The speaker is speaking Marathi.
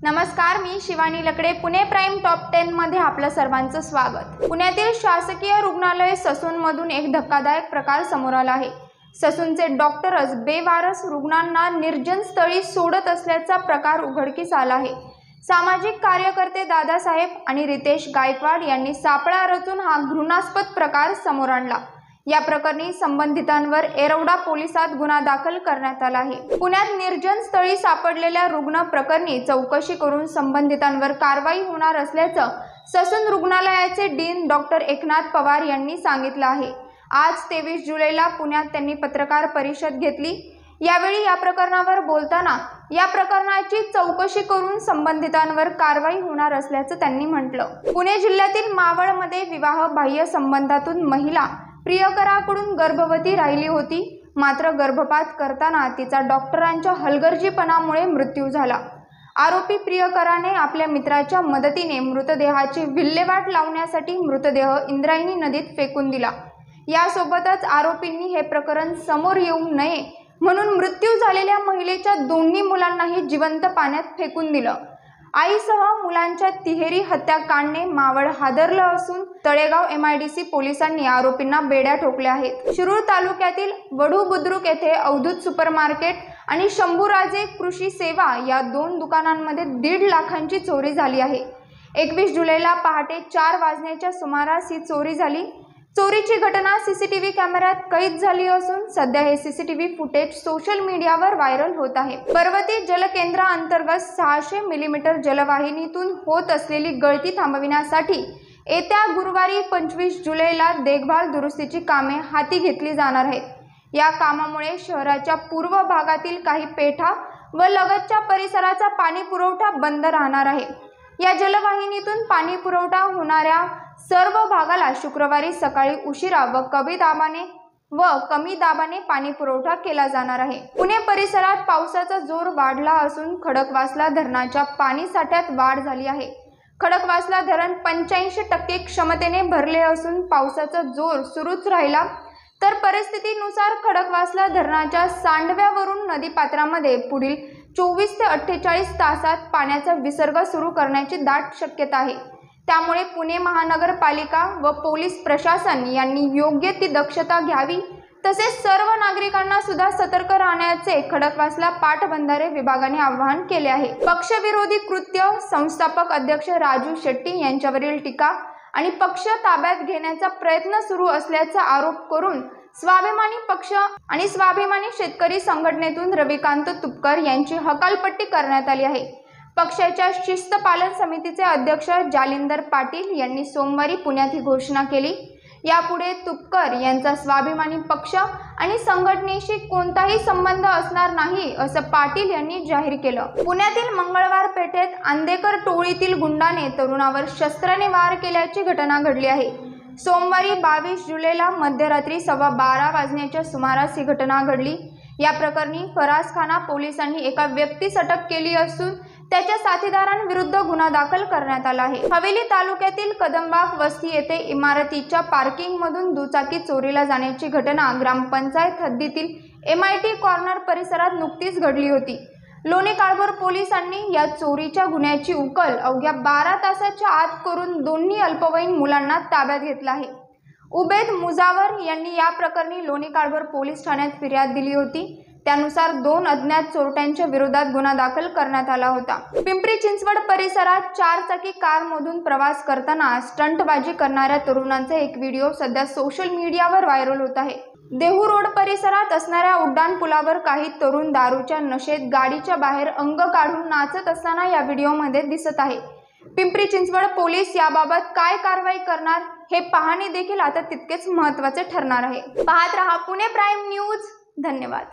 नमस्कार, मी शिवानी लकडे. पुणे प्राईम टॉप 10 मध्ये आपलं सर्वांचं स्वागत. पुण्यातील शासकीय रुग्णालय ससूनमधून एक धक्कादायक प्रकार समोर आला आहे. ससूनचे डॉक्टरच बेवारस रुग्णांना निर्जन स्थळी सोडत असल्याचा प्रकार उघडकीस आला आहे. सामाजिक कार्यकर्ते दादासाहेब आणि रितेश गायकवाड यांनी सापळा रचून हा घृणास्पद प्रकार समोर आणला. या प्रकरणी संबंधितांवर येरवडा पोलिसात गुन्हा दाखल करण्यात आला आहे. पुण्यात निर्जन स्थळी सापडलेल्या रुग्ण प्रकरणी चौकशी करून संबंधितांवर कारवाई होणार असल्याचं ससून रुग्णालयाचे डीन डॉक्टर एकनाथ पवार यांनी सांगितलं आहे. आज 23 जुलैला पुण्यात त्यांनी पत्रकार परिषद घेतली. यावेळी या प्रकरणावर बोलताना या प्रकरणाची चौकशी करून संबंधितांवर कारवाई होणार असल्याचं त्यांनी म्हटलं. पुणे जिल्ह्यातील मावळमध्ये विवाह बाह्य संबंधातून महिला प्रियकराकडून गर्भवती राहिली होती. मात्र गर्भपात करताना तिचा डॉक्टरांच्या हलगर्जीपणामुळे मृत्यू झाला. आरोपी प्रियकराने आपल्या मित्राच्या मदतीने मृतदेहाची विल्हेवाट लावण्यासाठी मृतदेह इंद्रायणी नदीत फेकून दिला. यासोबतच आरोपींनी हे प्रकरण समोर येऊ नये म्हणून मृत्यू झालेल्या महिलेच्या दोन्ही मुलांनाही जिवंत पाण्यात फेकून दिलं. आईसह मुलांच्या तिहेरी हत्याकांडने मावळ हादरलं असून तळेगाव MIDC पोलिसांनी आरोपींना बेड्या ठोकल्या आहेत. शिरूर तालुक्यातील वढू बुद्रुक येथे अवधूत सुपरमार्केट आणि शंभूराजे कृषी सेवा या 2 दुकानांमध्ये 1.5 लाखांची चोरी झाली आहे. 21 जुलैला पहाटे 4 वाजण्याच्या सुमारास ही चोरी झाली. चोरीची घटना CCTV कॅमेऱ्यात कैद झाली असून सध्या हे CCTV फुटेज सोशल मीडियावर व्हायरल होत आहे. पर्वती जलकेंद्राअंतर्गत 600 मिलीमीटर जलवाहिनीतून होत असलेली गळती थांबविण्यासाठी येत्या गुरुवारी 25 जुलैला देखभाल दुरुस्तीची कामे हाती घेतली जाणार आहेत. या कामामुळे शहराच्या पूर्व भागातील काही पेठा व लगतच्या परिसराचा पाणी पुरवठा बंद राहणार आहे. या जलवाहिनीतून पाणी पुरवठा होणाऱ्या सर्व भागाला शुक्रवारी सकाळी उशिरा व कमी दाबाने पाणी पुरवठा केला जाणार आहे. पुणे परिसरात पावसाचा जोर वाढला असून खडकवासला धरणाच्या पाणी साठ्यात वाढ झाली आहे. खडकवासला धरण 85% क्षमतेने भरले असून पावसाचा जोर सुरूच राहिला तर परिस्थितीनुसार खडकवासला धरणाच्या सांडव्यावरून नदीपात्रामध्ये पुढील 24 ते 48 तासात पाण्याचा विसर्ग सुरू करण्याची दाट शक्यता आहे. त्यामुळे पुणे महानगरपालिका व पोलीस प्रशासन यांनी योग्य ती दक्षता घ्यावी. तसेच सर्व नागरिकांना सुद्धा सतर्क राहण्याचे खडकवासला पाटबंधारे विभागाने आवाहन केले आहे. पक्षविरोधी कृत्य, संस्थापक अध्यक्ष राजू शेट्टी यांच्यावरील टीका आणि पक्ष ताब्यात घेण्याचा प्रयत्न सुरू असल्याचा आरोप करून स्वाभिमानी पक्ष आणि स्वाभिमानी शेतकरी संघटनेतून रविकांत तुपकर यांची हकालपट्टी करण्यात आली आहे. पक्षाच्या शिस्त पालन समितीचे अध्यक्ष जालिंदर पाटील यांनी सोमवारी पुण्यात ही घोषणा केली. यापुढे तुपकर यांचा स्वाभिमानी पक्ष आणि संघटनेशी कोणताही संबंध असणार नाही असं पाटील यांनी जाहीर केलं. पुण्यातील मंगळवार पेठेत आंदेकर टोळीतील गुंडाने तरुणावर शस्त्राने वार केल्याची घटना घडली आहे. सोमवारी 22 जुलैला मध्यरात्री 12:15 वाजण्याच्या सुमारास ही घटना घडली. या प्रकरणी फरासखाना पोलिसांनी एका व्यक्तीस अटक केली असून त्याच्या साथीदारांविरुद्ध गुन्हा दाखल करण्यात आला आहे. हवेली तालुक्यातील कदमबाग वस्ती येथे इमारतीच्या पार्किंगमधून दुचाकी चोरीला जाण्याची घटना ग्रामपंचायत हद्दीतील MIT कॉर्नर परिसरात नुकतीच घडली होती. लोणी काळभोर पोलिसांनी या चोरीच्या गुन्ह्याची उकल अवघ्या 12 तासाच्या आत करून दोन्ही अल्पवयीन मुलांना ताब्यात घेतलं आहे. उबेद मुजावर यांनी या प्रकरणी लोणी काळभोर पोलीस ठाण्यात फिर्याद दिली होती. त्यानुसार 2 अज्ञात चोरट्यांच्या विरोधात गुन्हा दाखल करण्यात आला होता. पिंपरी चिंचवड परिसरात 4चाकी कारमधून प्रवास करताना स्टंटबाजी करणाऱ्या तरुणांचा एक व्हिडिओ सध्या सोशल मीडियावर व्हायरल होत आहे. देहू रोड परिसरात असणाऱ्या उड्डाण पुलावर काही तरुण दारूच्या नशेत गाडीच्या बाहेर अंग काढून नाचत असताना या व्हिडिओमध्ये दिसत आहे. पिंपरी चिंचवड पोलीस याबाबत काय कारवाई करणार हे पाहणे देखील आता तितकेच महत्त्वाचे ठरणार आहे. पाहत रहा पुणे प्राईम न्यूज. धन्यवाद.